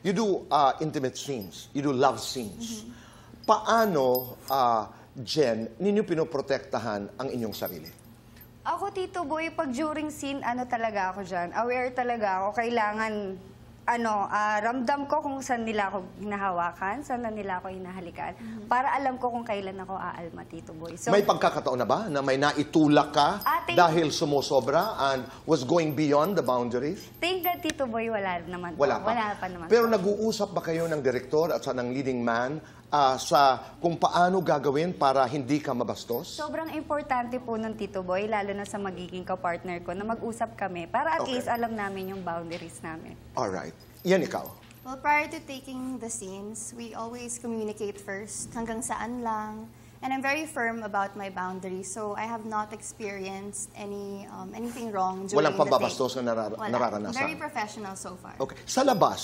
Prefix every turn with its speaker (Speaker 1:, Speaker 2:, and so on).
Speaker 1: You do intimate scenes. You do love scenes. Paano, Jen, ninyo pinoprotektahan ang inyong sarili?
Speaker 2: Ako, Tito Boy, pag during scene, talaga ako dyan. Aware talaga ako. Kailangan, ramdam ko kung saan nila ako hinahawakan, saan nila ako hinahalikan. Para alam ko kung kailan ako aalma, Tito Boy. So,
Speaker 1: may pagkakataon na ba na may naitulak ka dahil sumusobra and was going beyond the boundaries?
Speaker 2: Thank God, Tito Boy, wala naman.
Speaker 1: Wala pa.
Speaker 2: Wala pa naman.
Speaker 1: Pero nag-uusap ba kayo ng direktor at sa ng leading man sa kung paano gagawin para hindi ka mabastos?
Speaker 2: Sobrang importante po ng Tito Boy, lalo na sa magiging ka-partner ko, na mag-usap kami para at least alam namin yung boundaries namin.
Speaker 1: Alright. Yan ikaw.
Speaker 3: Well, prior to taking the scenes, we always communicate first, hanggang saan lang. And I'm very firm about my boundaries, so I have not experienced anything wrong during
Speaker 1: Walang
Speaker 3: the
Speaker 1: pambabastos
Speaker 3: take.
Speaker 1: na nararanasan?
Speaker 3: Very professional so far.
Speaker 1: Okay. Sa labas,